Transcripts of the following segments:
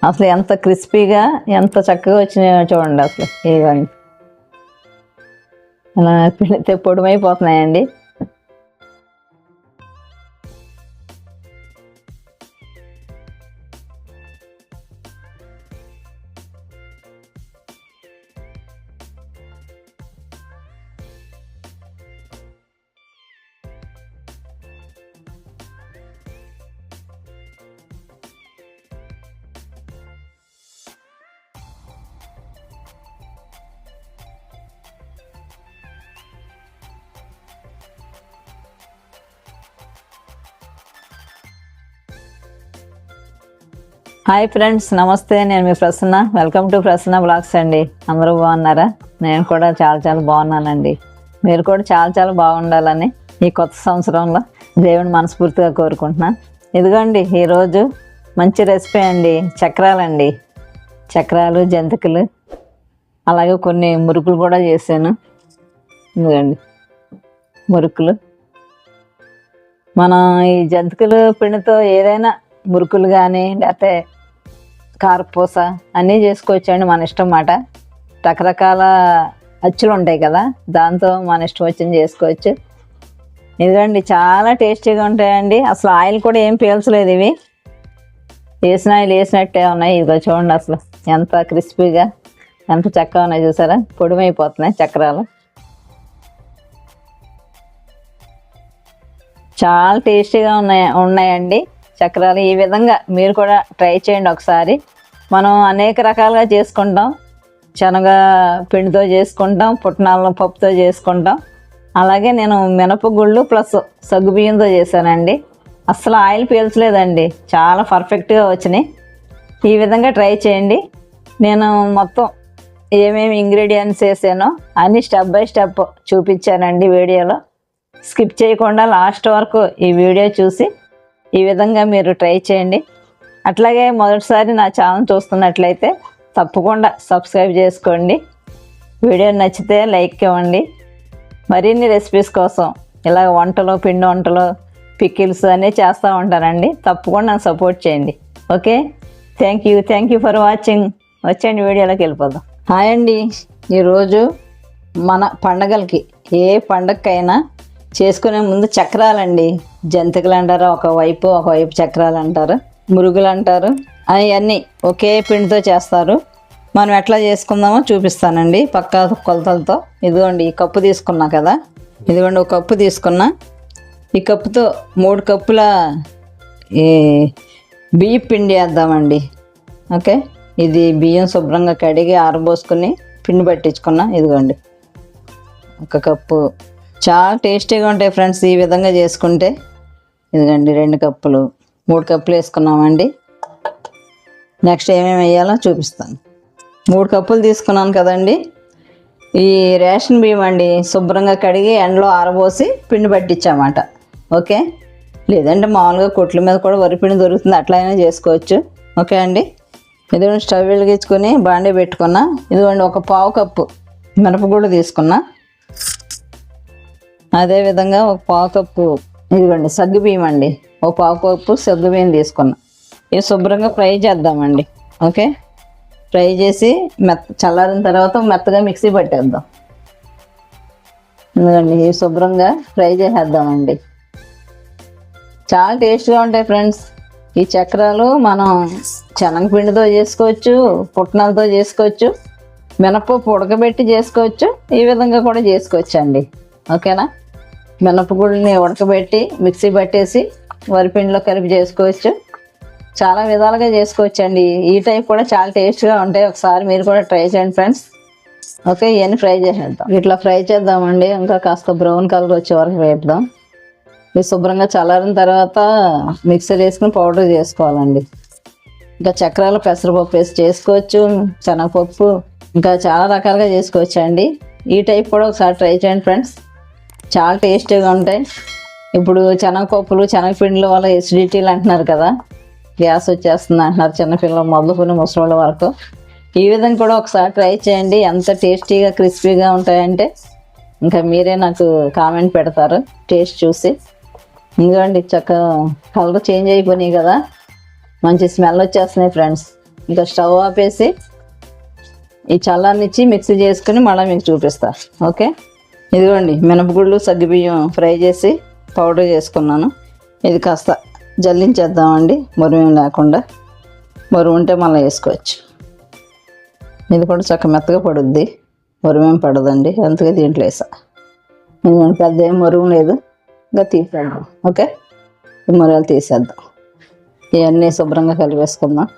అసలు ఎంత క్రిస్పీగా ఎంత చక్కగా వచ్చినాయో చూడండి. అసలు ఇవన్నీ అలా పిండితే పొడిమైపోతున్నాయండి. హాయ్ ఫ్రెండ్స్, నమస్తే. నేను మీ Prasanna. Welcome to Prasanna blogs అండి. అందరూ బాగున్నారా? నేను కూడా చాలా బాగున్నానండి. మీరు కూడా చాలా బాగుండాలని ఈ కొత్త సంవత్సరంలో దేవుని మనస్ఫూర్తిగా కోరుకుంటున్నాను. ఇదిగోండి ఈరోజు మంచి రెసిపీ అండి. చక్రాలండి. చక్రాలు, జంతికలు, అలాగే కొన్ని మురుకులు కూడా చేశాను. ఇదిగోండి మురుకులు. మనం ఈ జంతికలు పిండితో ఏదైనా మురుకులు కానీ లేకపోతే కారపూస అన్నీ చేసుకోవచ్చండి. మన ఇష్టం మాట. రకరకాల అచ్చులు ఉంటాయి కదా, దాంతో మన ఇష్టం వచ్చింది చేసుకోవచ్చు. ఇదిగోండి చాలా టేస్టీగా ఉంటాయండి. అసలు ఆయిల్ కూడా ఏం పీల్చలేదు. ఇవి వేసిన ఆయిల్ వేసినట్టే ఉన్నాయి. ఇదిగో చూడండి అసలు ఎంత క్రిస్పీగా ఎంత చక్కగా ఉన్నాయి. చూసారా? పొడిమైపోతున్నాయి చక్రాలు. చాలా టేస్టీగా ఉన్నాయండి చక్రాలు. ఈ విధంగా మీరు కూడా ట్రై చేయండి ఒకసారి. మనం అనేక రకాలుగా చేసుకుంటాం. శనగ పిండితో చేసుకుంటాం, పుట్నాల పప్పుతో చేసుకుంటాం. అలాగే నేను మినపగుళ్ళు ప్లస్ సగ్గుబియ్యంతో చేశానండి. అస్సలు ఆయిల్ పీల్చలేదండి. చాలా పర్ఫెక్ట్గా వచ్చినాయి. ఈ విధంగా ట్రై చేయండి. నేను మొత్తం ఏమేమి ఇంగ్రీడియంట్స్ వేసానో అన్నీ స్టెప్ బై స్టెప్ చూపించానండి వీడియోలో. స్కిప్ చేయకుండా లాస్ట్ వరకు ఈ వీడియో చూసి ఈ విధంగా మీరు ట్రై చేయండి. అట్లాగే మొదటిసారి నా ఛానల్ చూస్తున్నట్లయితే తప్పకుండా సబ్స్క్రైబ్ చేసుకోండి. వీడియో నచ్చితే లైక్ ఇవ్వండి. మరిన్ని రెసిపీస్ కోసం ఇలా వంటలు, పిండి వంటలు, పికిల్స్ అన్నీ చేస్తూ ఉంటానండి. తప్పకుండా నాకు సపోర్ట్ చేయండి. Okay, thank you for watching. వచ్చేయండి వీడియోలోకి వెళ్ళిపోదాం. హాయ్ అండి. ఈరోజు మన పండగలకి ఏ పండగకైనా చేసుకునే ముందు చక్రాలండి. జంతికలు అంటారు ఒకవైపు చక్రాలు అంటారు, మురుగులు అంటారు. అవన్నీ ఒకే పిండితో చేస్తారు. మనం ఎట్లా చేసుకుందామో చూపిస్తానండి పక్కా కొలతలతో. ఇదిగోండి ఈ కప్పు తీసుకున్నా కదా, ఇదిగోండి ఒక కప్పు తీసుకున్నా. ఈ కప్పుతో 3 కప్పుల ఈ బియ్యం పిండి వేద్దామండి. ఓకే, ఇది బియ్యం శుభ్రంగా కడిగి ఆరబోసుకుని పిండి పట్టించుకున్నా. ఇదిగోండి 1 కప్పు. చాలా టేస్టీగా ఉంటాయి ఫ్రెండ్స్ ఈ విధంగా చేసుకుంటే. ఇదిగండి 2 కప్పులు, 3 కప్పులు వేసుకున్నామండి. నెక్స్ట్ ఏమేమి వేయాలో చూపిస్తాను. 3 కప్పులు తీసుకున్నాను కదండి. ఈ రేషన్ బియ్యం అండి, శుభ్రంగా కడిగి ఎండలో ఆరబోసి పిండి పట్టించామాట. ఓకే, లేదంటే మామూలుగా కొట్ల మీద కూడా వరిపిండి దొరుకుతుంది, అట్లా అయినా చేసుకోవచ్చు. ఓకే అండి. ఇదిగోండి స్టవ్ వెలిగించుకొని బాండీ పెట్టుకున్నా. ఇదిగోండి 1 కప్పు మినపగుళ్ళు తీసుకున్నా. అదేవిధంగా 1 కప్పు ఇదిగోండి సగ్గుబియ్యం అండి. 1 కప్పు సగ్గుబియ్యం తీసుకున్నా. ఇవి శుభ్రంగా ఫ్రై చేద్దామండి. ఓకే, ఫ్రై చేసి చల్లారిన తర్వాత మెత్తగా మిక్సీ పట్టేద్దాం. ఎందుకండి ఇవి శుభ్రంగా ఫ్రై చేసేద్దామండి. చాలా టేస్ట్గా ఉంటాయి ఫ్రెండ్స్ ఈ చక్రాలు. మనం శనగపిండితో చేసుకోవచ్చు, పుట్నాలతో చేసుకోవచ్చు, మినపప్పు ఉడకబెట్టి చేసుకోవచ్చు, ఈ విధంగా కూడా చేసుకోవచ్చు అండి. ఓకేనా? మినపగుళ్ళని ఉడకబెట్టి మిక్సీ పట్టేసి వరిపిండిలో కలిపి చేసుకోవచ్చు. చాలా విధాలుగా చేసుకోవచ్చు అండి. ఈ టైప్ కూడా చాలా టేస్ట్గా ఉంటాయి. ఒకసారి మీరు కూడా ట్రై చేయండి ఫ్రెండ్స్. ఓకే, ఇవన్నీ ఫ్రై చేసేద్దాం. ఇట్లా ఫ్రై చేద్దామండి. ఇంకా కాస్త బ్రౌన్ కలర్ వచ్చే వరకు వేపుదాం. ఇది శుభ్రంగా చల్లారిన తర్వాత మిక్సర్ వేసుకుని పౌడర్ చేసుకోవాలండి. ఇంకా చక్రాలు పెసరపప్పు వేసి చేసుకోవచ్చు, శనగపప్పు, ఇంకా చాలా రకాలుగా చేసుకోవచ్చు అండి. ఈ టైప్ కూడా ఒకసారి ట్రై చేయండి ఫ్రెండ్స్. చాలా టేస్టీగా ఉంటాయి. ఇప్పుడు శనగపప్పులు, శనగపిండిల వల్ల ఎసిడిటీలు అంటున్నారు కదా, గ్యాస్ వచ్చేస్తుంది అంటున్నారు చిన్నపిల్లలు మొదలుకొని ముసలి వరకు. ఈ విధంగా కూడా ఒకసారి ట్రై చేయండి. ఎంత టేస్టీగా క్రిస్పీగా ఉంటాయంటే ఇంకా మీరే నాకు కామెంట్ పెడతారు టేస్ట్ చూసి. ఇంకోండి చక్కగా కలర్ చేంజ్ అయిపోయినాయి కదా, మంచి స్మెల్ వచ్చేస్తున్నాయి ఫ్రెండ్స్. ఇంకా స్టవ్ ఆపేసి ఈ చల్లారనిచ్చి మిక్సీ చేసుకుని మళ్ళీ మీకు చూపిస్తా. ఓకే, ఇదిగోండి మినపగుళ్ళు సగ్గుబియ్యం ఫ్రై చేసి పౌడర్ చేసుకున్నాను. ఇది కాస్త జల్లించేద్దామండి, మరువేం లేకుండా. మరువు ఉంటే మళ్ళీ వేసుకోవచ్చు. ఇది కూడా చక్క మెత్తగా పడుద్ది, మరువేం పడదండి, అందుకే దీంట్లో వేసా. ఎందుకంటే పెద్ద ఏం మరువు లేదు, ఇంకా తీసేద్దాం. ఓకే, ఈ మరువులు తీసేద్దాం. ఇవన్నీ శుభ్రంగా కలిపేసుకుందాం.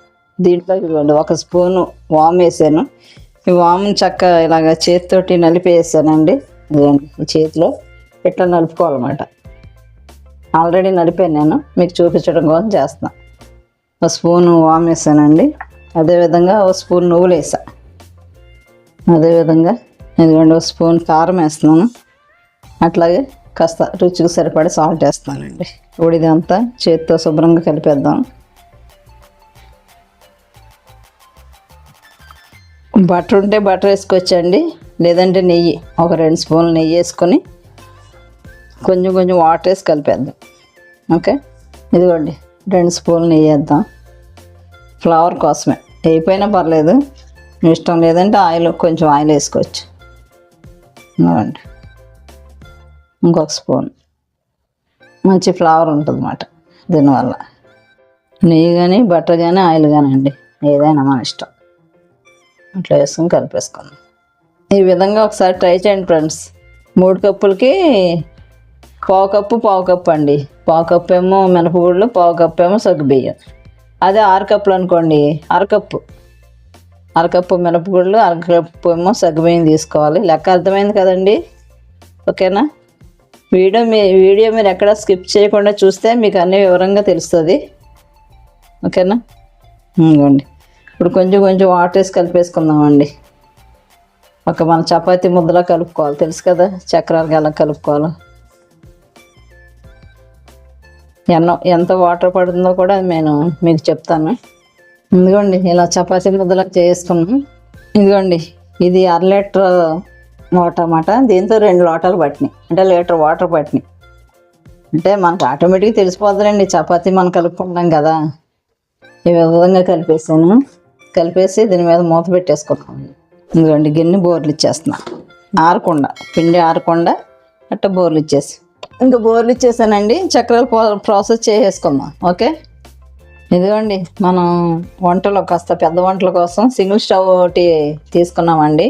దీంట్లో ఇవ్వండి 1 స్పూను వాము వేసాను. ఈ వాముని చక్క ఇలాగ చేతితోటి నలిపేసానండి. ఇదండి ఈ చేతిలో ఇట్లా నలుపుకోవాలన్నమాట. ఆల్రెడీ నలిపాను నేను, మీకు చూపించడం కోసం చేస్తున్నాను. 1 స్పూను వాము వేసానండి. అదేవిధంగా 1 స్పూన్ నువ్వులు వేసా. అదేవిధంగా ఇదిగోండి 1 స్పూన్ కారం వేస్తున్నాను. అట్లాగే కాస్త రుచికి సరిపడే సాల్ట్ వేస్తున్నానండి. ఇప్పుడు ఇదంతా చేతితో శుభ్రంగా కలిపేద్దాం. బటర్ ఉంటే బటర్ వేసుకోవచ్చండి, లేదంటే నెయ్యి, ఒక 2 స్పూన్లు నెయ్యి వేసుకొని కొంచెం కొంచెం వాటర్ వేసి కలిపేద్దాం. ఓకే, ఇదిగోండి 2 స్పూన్లు నెయ్యి వేద్దాం. ఫ్లేవర్ కోసమే, వేయిపోయినా పర్లేదు, ఇష్టం లేదంటే కొంచెం ఆయిల్ వేసుకోవచ్చు. ఇదిగోండి ఇంకొక స్పూన్, మంచి ఫ్లేవర్ ఉంటుంది అన్నమాట దీనివల్ల. నెయ్యి కానీ బటర్ కానీ ఆయిల్ కానీ అండి, ఏదైనా మన ఇష్టం. అట్లా వేసుకొని కలిపేసుకుందాం. ఈ విధంగా ఒకసారి ట్రై చేయండి ఫ్రెండ్స్. 3 కప్పులకి పావు కప్పు అండి. పావు కప్పు ఏమో మినపగుళ్ళు, పావు కప్పు ఏమో సగ్గుబియ్యం. అదే 6 కప్పులు అనుకోండి, అరకప్పు మినపగుళ్ళు, అరకప్పు ఏమో సగ్గుబియ్యం తీసుకోవాలి. లెక్క అర్థమైంది కదండి? ఓకేనా? వీడియో మీరు ఎక్కడ స్కిప్ చేయకుండా చూస్తే మీకు అన్ని వివరంగా తెలుస్తుంది. ఓకేనా? ఇవ్వండి. ఇప్పుడు కొంచెం కొంచెం వాటర్ వేసి కలిపేసుకుందామండి. మన చపాతీ ముద్దలా కలుపుకోవాలి, తెలుసు కదా చక్రాలకి ఎలా కలుపుకోవాలో. ఎంత వాటర్ పడుతుందో కూడా నేను మీకు చెప్తాను. ఇదిగోండి ఇలా చపాతీ ముద్దలా చేసుకున్నాం. ఇదిగోండి ఇది 1/2 లీటర్ వాటర్ అన్నమాట. దీంతో 2 లోటాలు పట్టినాయి, అంటే లీటర్ వాటర్ పట్టినాయి. అంటే మనకు ఆటోమేటిక్గా తెలిసిపోతుందండి, చపాతీ మనం కలుపుకుంటాం కదా. ఈ విధంగా కలిపేసి దీని మీద మూత పెట్టేసుకుంటాం. ఇదిగోండి గిన్నె బోర్లు ఇచ్చేస్తున్నా, ఆరకుండా, పిండి ఆరకుండా అట్ట బోర్లు ఇచ్చేసి. ఇంకా బోర్లు ఇచ్చేసానండి, చక్రాలు ప్రాసెస్ చేసేసుకుందాం. ఓకే, ఇదిగోండి మనం వంటలో కాస్త పెద్ద వంటల కోసం సింగిల్ స్టవ్ ఒకటి తీసుకున్నామండి.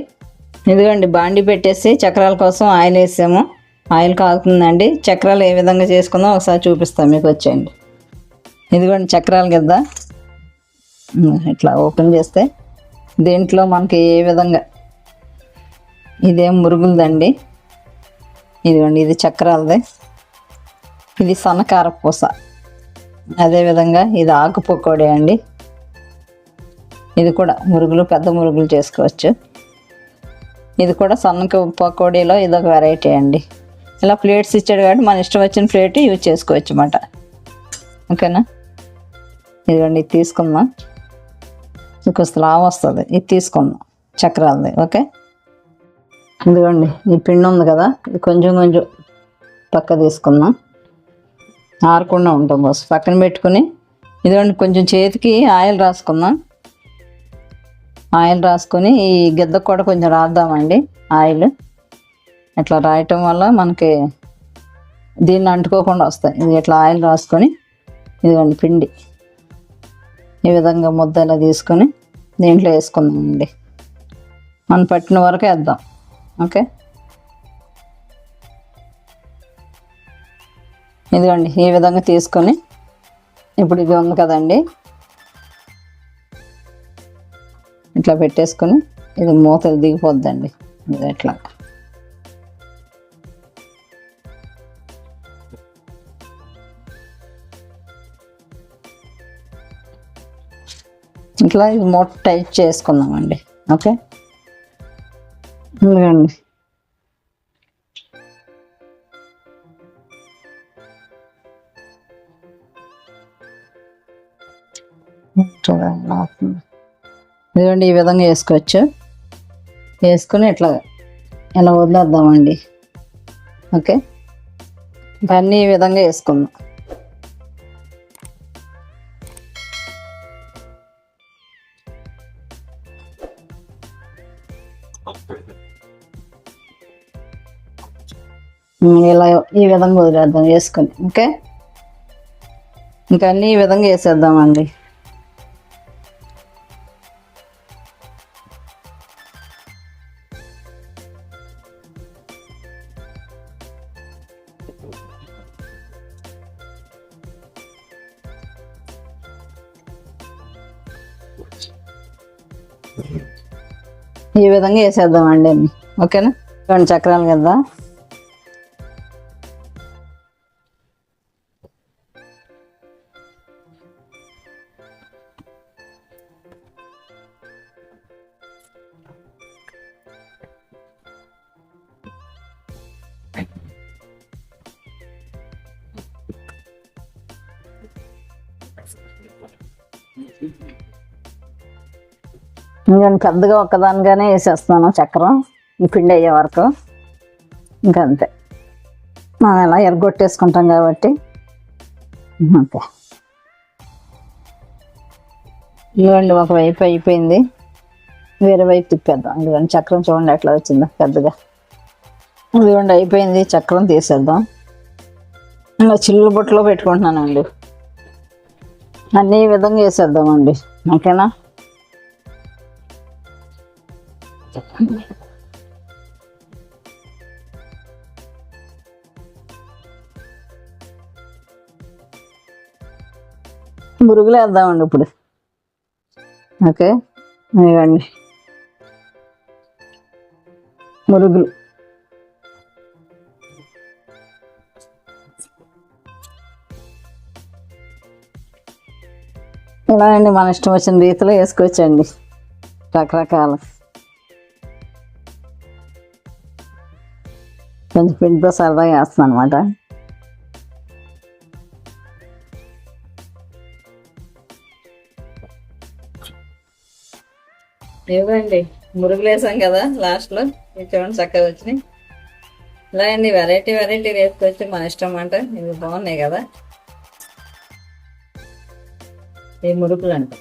ఇదిగోండి బాండి పెట్టేసి చక్రాల కోసం ఆయిల్ వేసాము. ఆయిల్ కాగుతుందండి. చక్రాలు ఏ విధంగా చేసుకుందాం ఒకసారి చూపిస్తాం మీకు. వచ్చేయండి. ఇదిగోండి చక్రాలు కదా, ఇట్లా ఓపెన్ చేస్తే దీంట్లో మనకి ఏ విధంగా, ఇదేం మురుగులదండి. ఇదిగోండి ఇది చక్రాలదే, ఇది సన్నకార పూస. అదేవిధంగా ఇది ఆకు పకోడీ అండి. ఇది కూడా మురుగులు, పెద్ద మురుగులు చేసుకోవచ్చు. ఇది కూడా సన్న పకోడీలో ఇదొక వెరైటీ అండి. ఇలా ప్లేట్స్ ఇచ్చాడు కాబట్టి మన ఇష్టం వచ్చిన ప్లేట్ యూజ్ చేసుకోవచ్చు అన్నమాట. ఓకేనా? ఇదిగోండి ఇది తీసుకుందాం, కొంచెం లావు వస్తుంది, ఇది తీసుకుందాం చక్రాలది. ఓకే, ఇదిగోండి ఈ పిండి ఉంది కదా, ఇది కొంచెం కొంచెం పక్క తీసుకుందాం, ఆరకుండా ఉంటాం కోసం పక్కన పెట్టుకుని. ఇదిగోండి కొంచెం చేతికి ఆయిల్ రాసుకుందాం. ఆయిల్ రాసుకొని ఈ గిద్దకు కూడా కొంచెం రాద్దామండి ఆయిల్. ఇట్లా రాయటం వల్ల మనకి దీన్ని అంటుకోకుండా వస్తాయి. ఇది ఇట్లా ఆయిల్ రాసుకొని ఇదిగోండి పిండి ఈ విధంగా ముద్ద ఇలా తీసుకొని దీంట్లో వేసుకుందామండి. మనం పట్టిన వరకు వేద్దాం. ఓకే, ఇదిగోండి ఈ విధంగా తీసుకొని ఇప్పుడు ఇది ఉంది కదండి, ఇట్లా పెట్టేసుకొని ఇది మూతలు దిగిపోద్దండి. ఇది ఇట్లా ఇట్లా ఇది మూత టైట్ చేసుకుందామండి. ఓకే, ఇదిగోండి చూడండి, ఇదిగోండి ఈ విధంగా వేసుకోవచ్చు. వేసుకుని ఇట్లా ఇలా వదిలేద్దామండి. ఓకే, ఇవన్నీ ఈ విధంగా వేసుకుందాం. ఇలా ఈ విధంగా వదిలేద్దాం వేసుకొని. ఓకే, ఇంకా అన్నీ ఈ విధంగా వేసేద్దామండి. ఈ విధంగా వేసేద్దామండి అన్ని. ఓకేనా, 2 చక్రాలు కదా. నేను పెద్దగా ఒక్కదానిగానే వేసేస్తున్నాను చక్రం, ఈ పిండి అయ్యే వరకు. ఇంకంతే, మనం ఎలా ఎరగొట్టేసుకుంటాం కాబట్టి. ఓకే, ఇవ్వండి ఒకవైపు అయిపోయింది, వేరే వైపు తిప్పేద్దాం. ఇదిగోండి చక్రం చూడండి ఎట్లా వచ్చిందో పెద్దగా. ఇదిగోండి అయిపోయింది, చక్రం తీసేద్దాం. ఇంకా చిల్లు బుట్టలో పెట్టుకుంటున్నానండి. అన్నీ ఈ విధంగా వేసేద్దామండి. ఓకేనా, మురుగులు వేద్దామండి ఇప్పుడు. ఓకే, ఇవ్వండి మురుగులు. ఇలా అండి, మన ఇష్టం వచ్చిన రీతిలో వేసుకోవచ్చండి, రకరకాలు. కొంచెం పిండితో సరదాగా వేస్తాను అనమాట. ఇవ్వండి మురుగులు వేసాం కదా లాస్ట్లో, ఇవి చూడండి చక్కగా వచ్చినాయి. ఇలా అండి వెరైటీ వేసుకోవచ్చు, మన ఇష్టం అంట. ఇవి బాగున్నాయి కదా, ఈ మురుగులు అంటే.